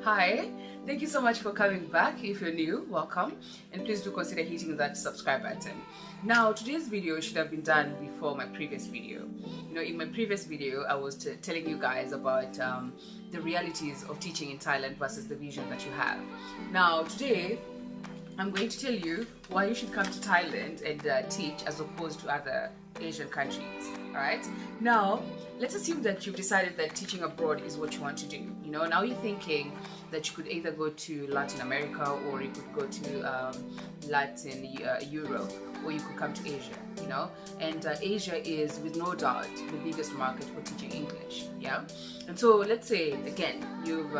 Hi, thank you so much for coming back. If you're new, welcome, and please do consider hitting that subscribe button. Now, today's video should have been done before my previous video. In my previous video, I was telling you guys about the realities of teaching in Thailand versus the vision that you have. Now, today, I'm going to tell you why you should come to Thailand and teach as opposed to other Asian countries. Alright? Now, let's assume that you've decided that teaching abroad is what you want to do. Now you're thinking that you could either go to Latin America, or you could go to Latin Europe, or you could come to Asia. And Asia is, with no doubt, the biggest market for teaching English. Yeah. And so let's say again you've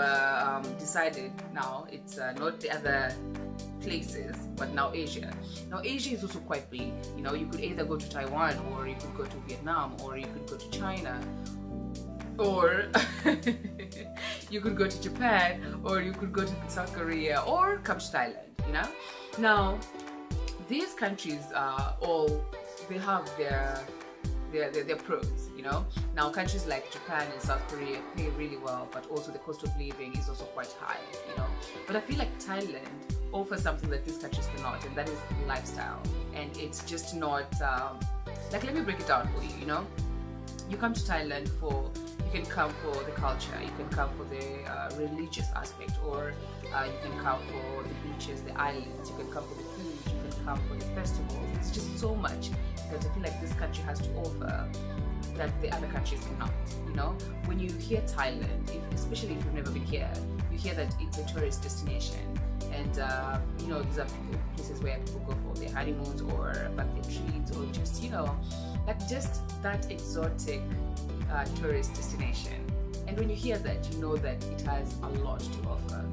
decided now it's not the other places, but now Asia. Now Asia is also quite big. You could either go to Taiwan, or you could go to Vietnam, or you could go to China, or you could go to Japan, or you could go to South Korea, or come to Thailand. Now these countries are they have their pros. Now countries like Japan and South Korea pay really well, but also the cost of living is also quite high. But I feel like Thailand offers something that these countries cannot, and that is lifestyle. And it's just not let me break it down for you. You come to Thailand you can come for the culture, you can come for the religious aspect, or you can come for the beaches, the islands, you can come for the food, you can come for the festivals. It's just so much that I feel like this country has to offer that the other countries cannot. When you hear Thailand, especially if you've never been here, you hear that it's a tourist destination, and these are places where people go for their honeymoons or birthday treats, or just just that exotic tourist destination. And when you hear that, you know that it has a lot to offer.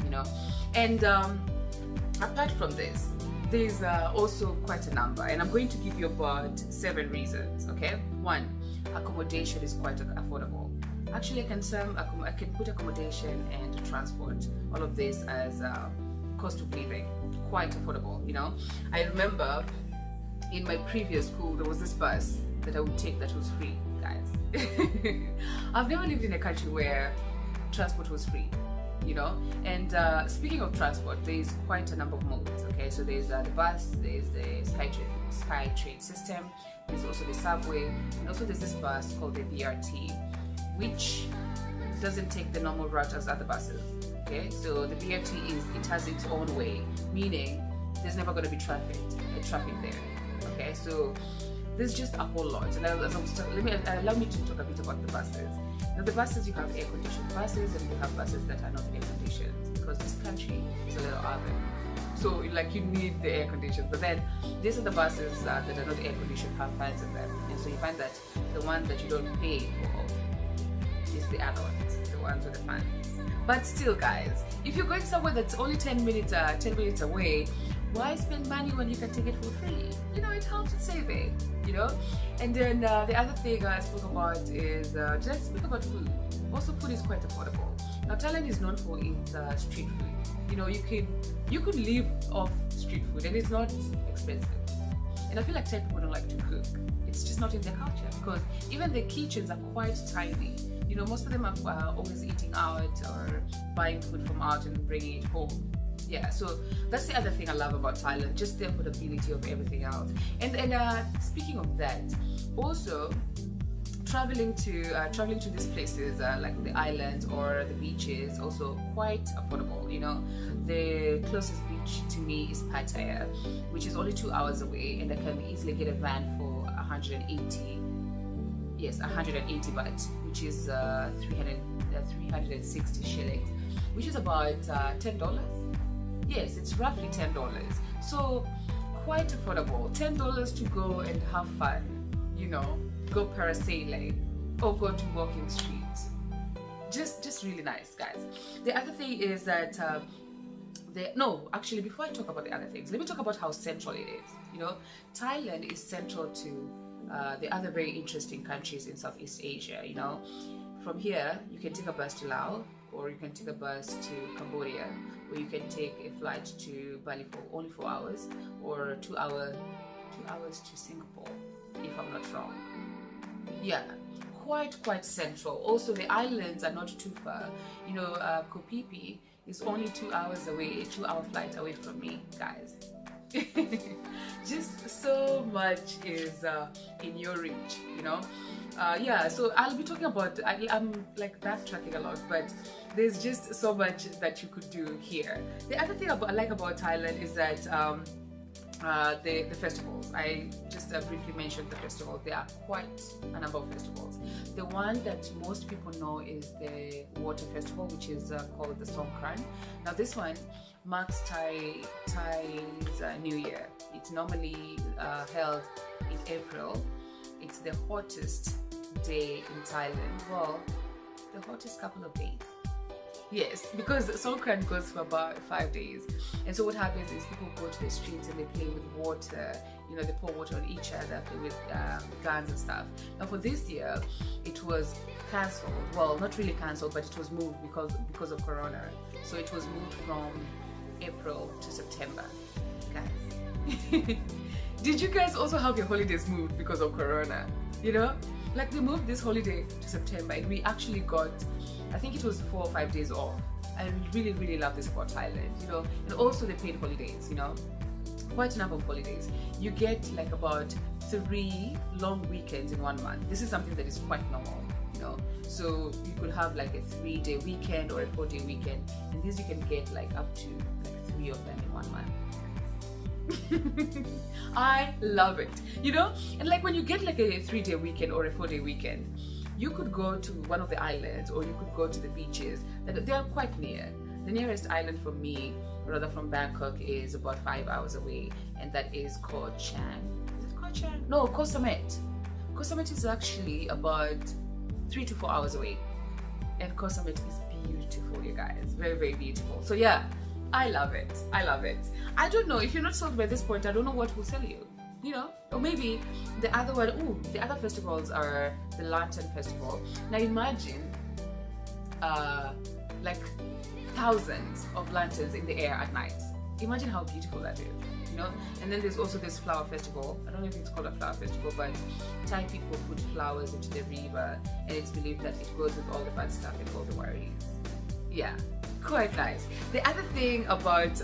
And apart from this, there's also quite a number, and I'm going to give you about 7 reasons. Okay, 1, accommodation is quite affordable. Actually, I can put accommodation and transport, all of this, as cost of living, quite affordable. I remember in my previous school there was this bus that I would take that was free, guys. I've never lived in a country where transport was free. And speaking of transport, there's quite a number of modes. Okay, so there's the bus, there's the SkyTrain system, there's also the subway, and also there's this bus called the BRT, which doesn't take the normal route as other buses. Okay, so the BRT has its own way, meaning there's never going to be traffic there. Okay, so there's just a whole lot. And allow me to talk a bit about the buses. Now, the buses, you have air-conditioned buses, and you have buses that are not air-conditioned, because this country is a little urban. So you need the air conditioned, but then these are the buses that are not air conditioned, have fans in them, and so you find that the ones that you don't pay for is the other ones, the ones with the fans. But still, guys, if you're going somewhere that's only 10 minutes away, why spend money when you can take it for free? It helps with saving. And then the other thing I spoke about is let's speak about food. Also, food is quite affordable. Now, Thailand is known for its street food. You could live off street food, and it's not expensive. And I feel like Thai people don't like to cook. It's just not in their culture, because even the kitchens are quite tiny. Most of them are always eating out or buying food from out and bringing it home. Yeah, so that's the other thing I love about Thailand, just the affordability of everything else. And speaking of that, also traveling to these places like the islands or the beaches, also quite affordable. The closest beach to me is Pattaya, which is only 2 hours away, and I can easily get a van for 180 baht, which is 360 shillings, which is about $10. Yes, it's roughly $10. So quite affordable. $10 to go and have fun, go parasailing, or go to walking streets. Just really nice, guys. The other thing is that actually, before I talk about the other things, let me talk about how central it is. Thailand is central to the other very interesting countries in Southeast Asia. From here, you can take a bus to Laos, or you can take a bus to Cambodia, or you can take a flight to Bali for only 4 hours, or 2 hours to Singapore, if I'm not wrong. Yeah, quite central. Also, the islands are not too far. Koh Phi Phi is only 2 hours away, a 2-hour flight away from me, guys. Just so much is in your reach, you know. Yeah, so I'll be talking about, I'm like backtracking a lot, but there's just so much that you could do here. The other thing I like about Thailand is that the festivals. I just briefly mentioned the festivals. There are quite a number of festivals. The one that most people know is the water festival, which is called the Songkran. Now this one marks Thai's New Year. It's normally held in April. It's the hottest day in Thailand. Well, the hottest couple of days. Yes, because Songkran goes for about 5 days. And so what happens is people go to the streets and they play with water. You know, they pour water on each other, play with guns and stuff. Now for this year, it was cancelled. Well, not really cancelled, but it was moved because of Corona. So it was moved from April to September. Guys. Did you guys also have your holidays moved because of Corona? You know? Like we moved this holiday to September and we actually got, I think it was 4 or 5 days off. I really, really love this about Thailand, you know, and also the paid holidays, you know, quite a number of holidays. You get like about 3 long weekends in 1 month. This is something that is quite normal, you know. So you could have like a 3-day weekend or a 4-day weekend, and this you can get like up to like 3 of them in 1 month. I love it, you know. And like when you get like a 3-day weekend or a 4-day weekend, you could go to one of the islands or you could go to the beaches. They are quite near. The nearest island from me, rather from Bangkok, is about 5 hours away, and that is called Chang. Is it called Chang? No, Koh Samet. Koh Samet is actually about 3 to 4 hours away, and Koh Samet is beautiful, you guys. Very, very beautiful. So yeah, I love it. I love it. I don't know, if you're not sold by this point, I don't know what will sell you, you know. Or maybe the other one, the other festivals are the Lantern Festival. Now imagine like thousands of lanterns in the air at night. Imagine how beautiful that is, you know. And then there's also this flower festival. I don't know if it's called a flower festival, but Thai people put flowers into the river, and it's believed that it goes with all the bad stuff and all the worries. Yeah, quite nice. The other thing about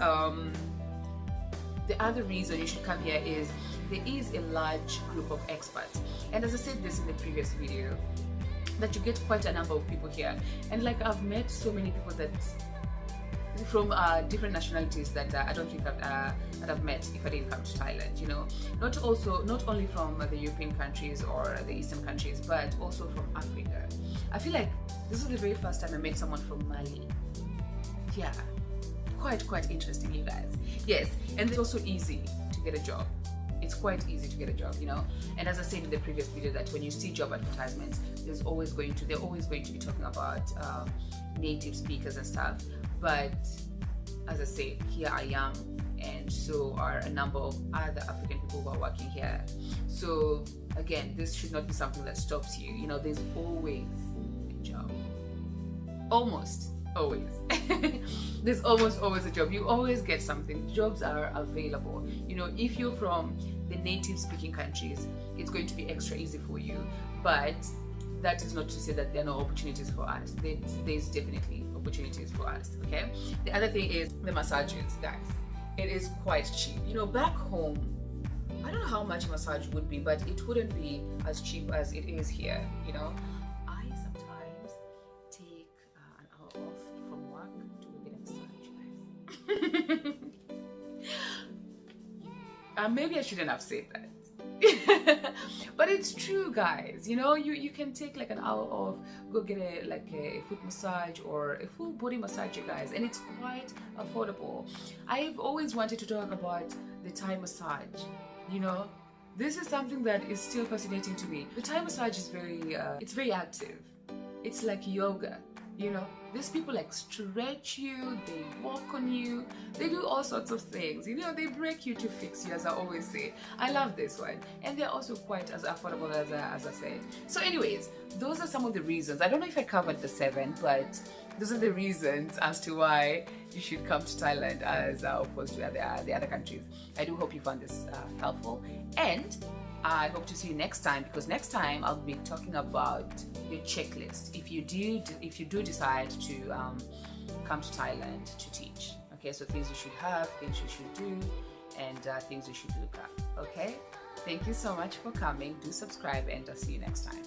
the other reason you should come here is there is a large group of expats, and as I said this in the previous video, that you get quite a number of people here. And like I've met so many people that from different nationalities that I don't think that I've met if I didn't come to Thailand, you know. Not only from the European countries or the Eastern countries, but also from Africa. I feel like this is the very first time I met someone from Mali. Yeah, quite interesting, you guys. Yes, and it's also easy to get a job. It's quite easy to get a job, you know. And as I said in the previous video, that when you see job advertisements, they're always going to be talking about native speakers and stuff. But as I said, here I am, and so are a number of other African people who are working here. So again, this should not be something that stops you. You know, there's always a job. Almost always. There's almost always a job. You always get something. Jobs are available. You know, if you're from the native speaking countries, it's going to be extra easy for you. But that is not to say that there are no opportunities for us. There's definitely opportunities for us, okay? The other thing is the massages, guys. It is quite cheap. You know, back home, I don't know how much a massage would be, but it wouldn't be as cheap as it is here, you know? I sometimes take an hour off from work to go get a massage, guys. Maybe I shouldn't have said that. But it's true, guys. You know, you can take like an hour off, go get a foot massage or a full body massage, you guys, and it's quite affordable. I've always wanted to talk about the Thai massage. You know, this is something that is still fascinating to me. The Thai massage is it's very active. It's like yoga. You know, these people like stretch you, they walk on you, they do all sorts of things. You know, they break you to fix you, as I always say. I love this one, and they're also quite as affordable as I said. So anyways, those are some of the reasons. I don't know if I covered the 7, but those are the reasons as to why you should come to Thailand as opposed to the other countries. I do hope you found this helpful, and I hope to see you next time, because next time I'll be talking about your checklist. If you do decide to come to Thailand to teach. Okay, so things you should have, things you should do, and things you should look up. Okay, thank you so much for coming. Do subscribe, and I'll see you next time.